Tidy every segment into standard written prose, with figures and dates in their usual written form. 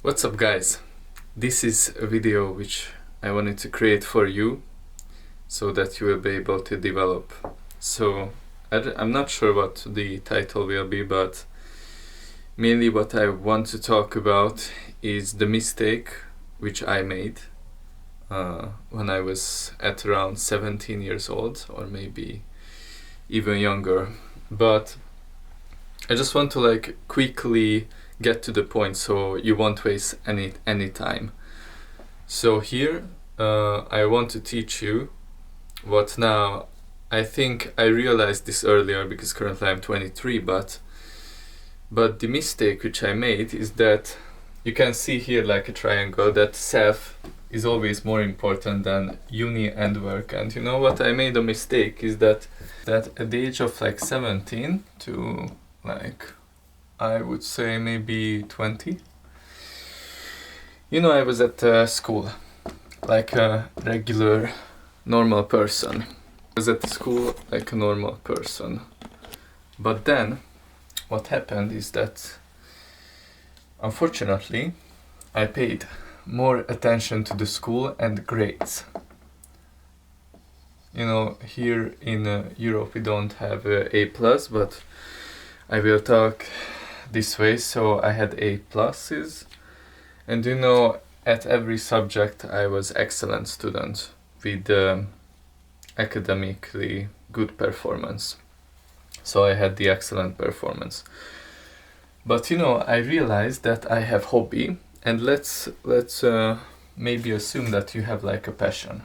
What's up, guys? This is a video which I wanted to create for you so that you will be able to develop. So I'm not sure what the title will be, but mainly what I want to talk about is the mistake which I made when I was at around 17 years old, or maybe even younger. But I just want to quickly get to the point so you won't waste any time. So here I want to teach you what now I think I realized this earlier because currently I'm 23, but the mistake which I made is that you can see here like a triangle that self is always more important than uni and work. And you know what I made a mistake is that at the age of 17 to I would say maybe 20, I was at school like a regular normal person. I was at school like a normal person. But then what happened is that unfortunately I paid more attention to the school and grades. Here in Europe we don't have A+, but I will talk this way. So I had A pluses, and at every subject I was excellent student with academically good performance. So I had the excellent performance. But I realized that I have hobby, and let's maybe assume that you have like a passion.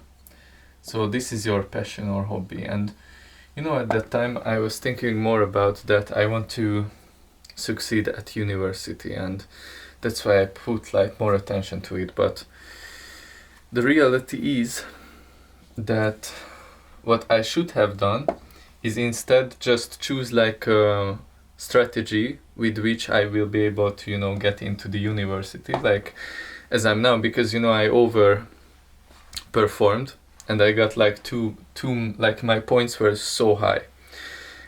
So this is your passion or hobby, and at that time I was thinking more about that I want to succeed at university, and that's why I put more attention to it. But the reality is that what I should have done is instead just choose a strategy with which I will be able to get into the university as I'm now, because I overperformed and I got two my points were so high.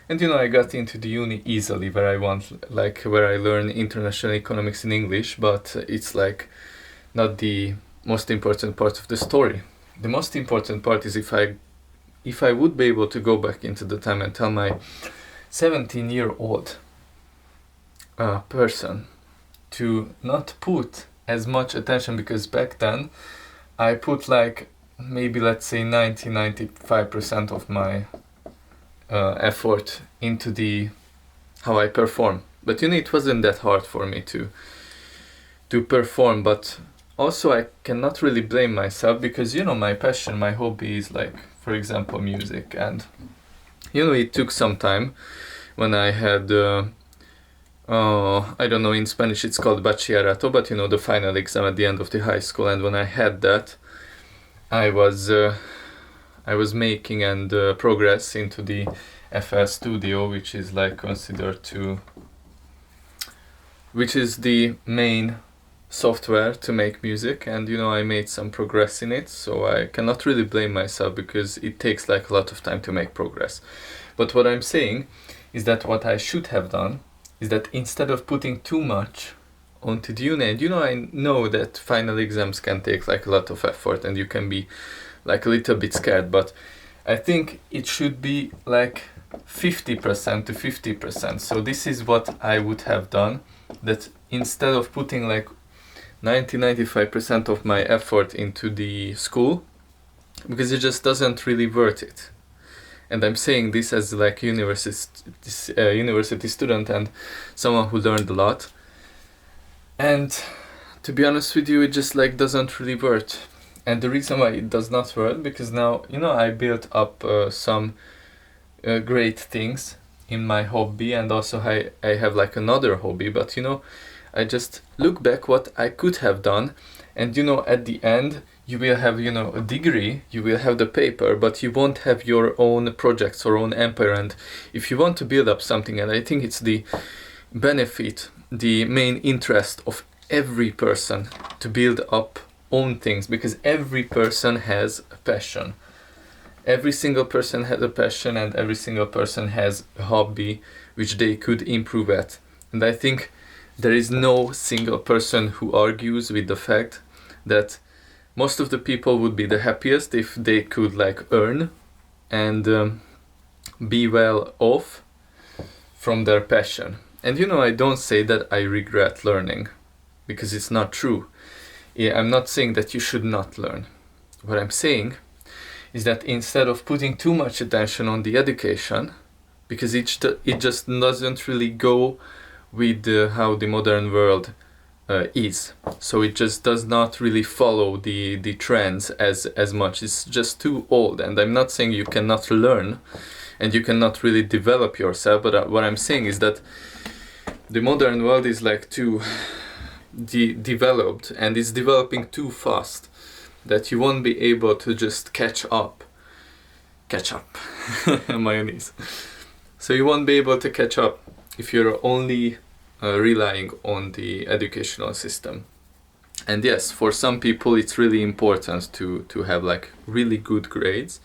And I got into the uni easily, where I want, where I learn international economics in English, but it's not the most important part of the story. The most important part is if I would be able to go back into the time and tell my 17-year-old person to not put as much attention, because back then I put maybe let's say 90-95% of my effort into how I perform. But it wasn't that hard for me to perform. But also I cannot really blame myself, because my passion, my hobby is for example music, and it took some time when I had I don't know, in Spanish it's called bachillerato, but the final exam at the end of the high school. And when I had that, I was making and progress into the FL Studio, which is considered which is the main software to make music, and I made some progress in it. So I cannot really blame myself, because it takes a lot of time to make progress. But what I'm saying is that what I should have done is that instead of putting too much onto the uni, and I know that final exams can take a lot of effort and you can be a little bit scared, but I think it should be 50% to 50%. So this is what I would have done, that instead of putting 90-95% of my effort into the school, because it just doesn't really worth it. And I'm saying this as university student and someone who learned a lot. And to be honest with you, it just doesn't really work. And the reason why it does not work, because now I built up some great things in my hobby, and also I have another hobby. But I just look back what I could have done, and at the end you will have a degree, you will have the paper, but you won't have your own projects or own empire. And if you want to build up something, and I think it's the benefit, the main interest of every person to build up own things, because every person has a passion. Every single person has a passion, and every single person has a hobby which they could improve at. And I think there is no single person who argues with the fact that most of the people would be the happiest if they could like earn and be well off from their passion. And you know, I don't say that I regret learning, because it's not true. Yeah, I'm not saying that you should not learn. What I'm saying is that instead of putting too much attention on the education, because it just doesn't really go with how the modern world is. So it just does not really follow the trends as much. It's just too old. And I'm not saying you cannot learn and you cannot really develop yourself, but what I'm saying is that the modern world is like too developed, and it's developing too fast, that you won't be able to just catch up mayonnaise. So you won't be able to catch up if you're only relying on the educational system. And yes, for some people it's really important to have like really good grades,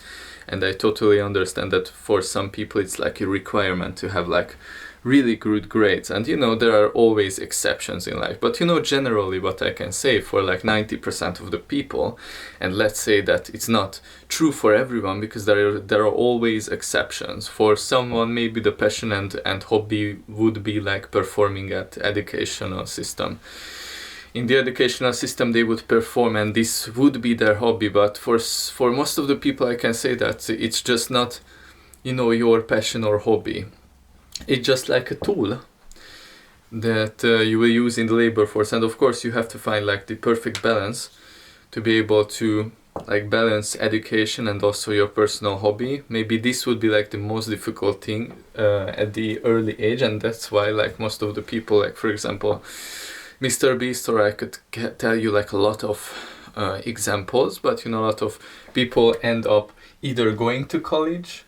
and I totally understand that for some people it's like a requirement to have like really good grades. And you know, there are always exceptions in life, but you know, generally what I can say for like 90% of the people, and let's say that it's not true for everyone, because there are always exceptions. For someone maybe the passion and hobby would be like performing at educational system. In the educational system they would perform and this would be their hobby, but for most of the people I can say that it's just not, you know, your passion or hobby. It's just like a tool that you will use in the labor force. And of course you have to find like the perfect balance to be able to like balance education and also your personal hobby. Maybe this would be like the most difficult thing at the early age, and that's why like most of the people, like for example Mr Beast, or I could tell you like a lot of examples, but you know, a lot of people end up either going to college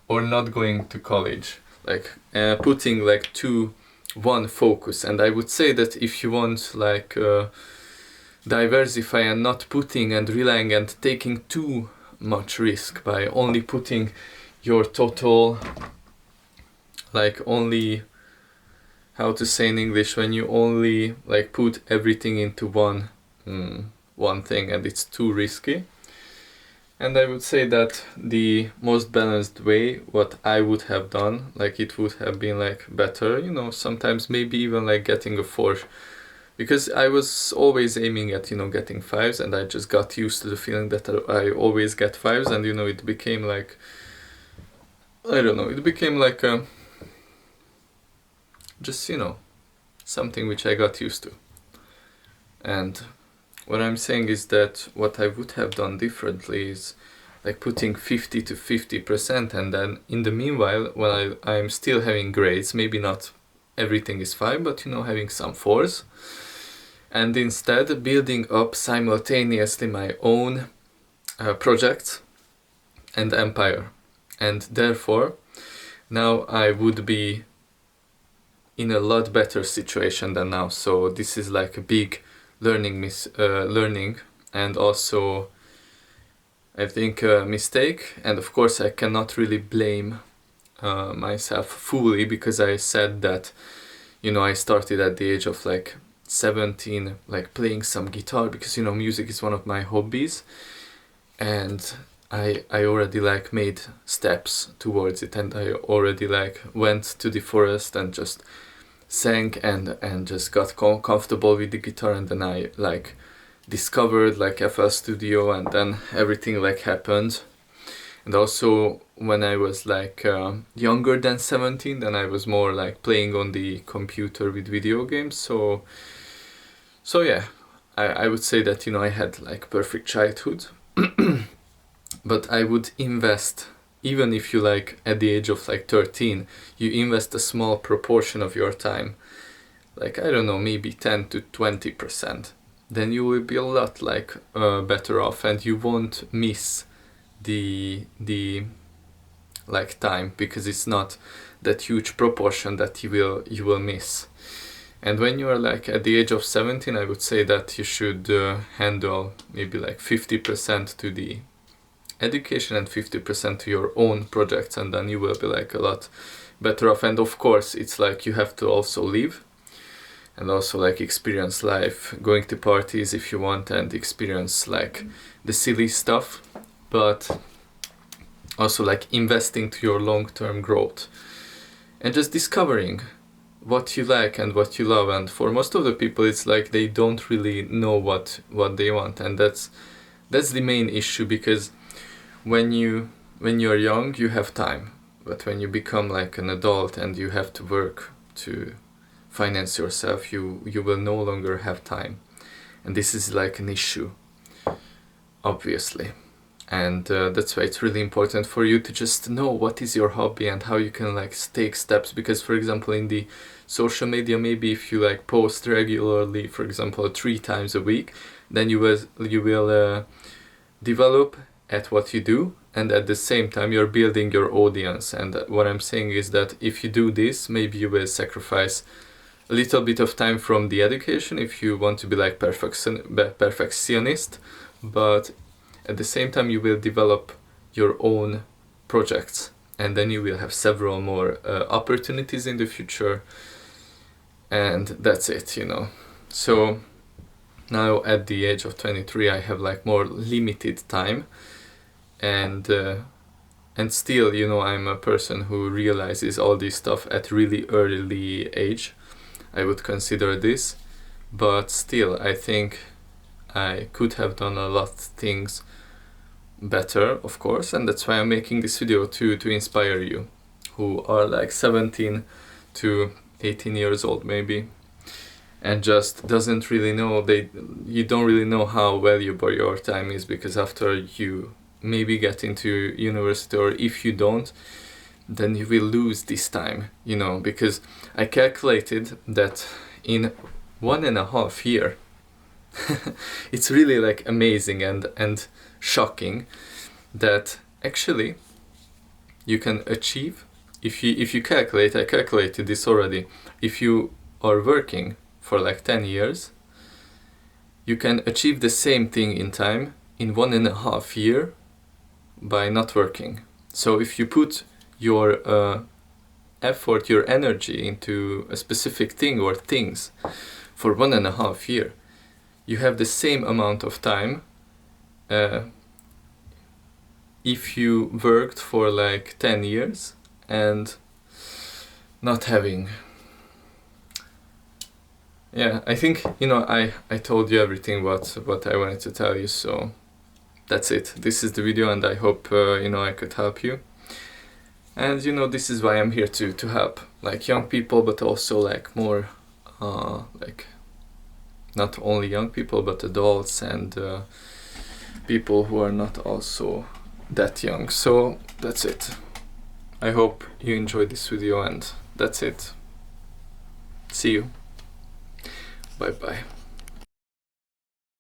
or not going to college, like putting like one focus. And I would say that if you want like diversify and not putting and relying and taking too much risk by only putting your total, like only, how to say in English, when you only like put everything into one thing and it's too risky. And I would say that the most balanced way, what I would have done, like it would have been like better, you know, sometimes maybe even like getting a 4, because I was always aiming at, you know, getting 5s, and I just got used to the feeling that I always get 5s, and you know, it became like, I don't know, it became like just, you know, something which I got used to. And what I'm saying is that what I would have done differently is like putting 50 to 50%, and then in the meanwhile, when I'm still having grades, maybe not everything is 5, but you know, having some 4s, and instead building up simultaneously my own projects and empire. And therefore now I would be in a lot better situation than now. So this is like a big learning and also I think a mistake. And of course I cannot really blame myself fully, because I said that, you know, I started at the age of like 17 like playing some guitar, because you know, music is one of my hobbies, and I already like made steps towards it, and I already like went to the forest and just sang and just got comfortable with the guitar, and then I like discovered like FL Studio, and then everything like happened. And also when I was like younger than 17, then I was more like playing on the computer with video games. So yeah, I would say that, you know, I had like perfect childhood. But I would invest, even if you like at the age of like 13, you invest a small proportion of your time, like I don't know, maybe 10 to 20%, then you will be a lot like better off, and you won't miss the like time, because it's not that huge proportion that you will miss. And when you are like at the age of 17, I would say that you should handle maybe like 50% to the education and 50% to your own projects, and then you will be like a lot better off. And of course it's like you have to also live, and also like experience life, going to parties if you want, and experience like the silly stuff, but also like investing to your long-term growth and just discovering what you like and what you love. And for most of the people it's like they don't really know what they want, and that's the main issue, because when you're young you have time, but when you become like an adult and you have to work to finance yourself, you will no longer have time, and this is like an issue, obviously. And that's why it's really important for you to just know what is your hobby and how you can like take steps. Because for example in the social media, maybe if you like post regularly, for example 3 times a week, then you will develop at what you do, and at the same time you're building your audience. And what I'm saying is that if you do this, maybe you will sacrifice a little bit of time from the education if you want to be like perfectionist, but at the same time you will develop your own projects, and then you will have several more opportunities in the future, and that's it, you know. So now at the age of 23 I have like more limited time, and still, you know, I'm a person who realizes all this stuff at really early age, I would consider this, but still I think I could have done a lot of things better, of course, and that's why I'm making this video to inspire you who are like 17 to 18 years old maybe, and just doesn't really know, you don't really know how valuable your time is, because after you maybe get into university, or if you don't, then you will lose this time, you know. Because I calculated that in 1.5 years it's really like amazing and shocking that actually you can achieve, if you calculate, I calculated this already, if you are working for like 10 years, you can achieve the same thing in time in 1.5 years by not working. So if you put your effort, your energy into a specific thing or things for 1.5 years, you have the same amount of time if you worked for like 10 years and not having. Yeah, I think, you know, I told you everything what I wanted to tell you, so that's it. This is the video, and I hope you know, I could help you. And you know, this is why I'm here to help like young people, but also like more like not only young people but adults and people who are not also that young. So that's it. I hope you enjoyed this video, and that's it. See you. Bye bye.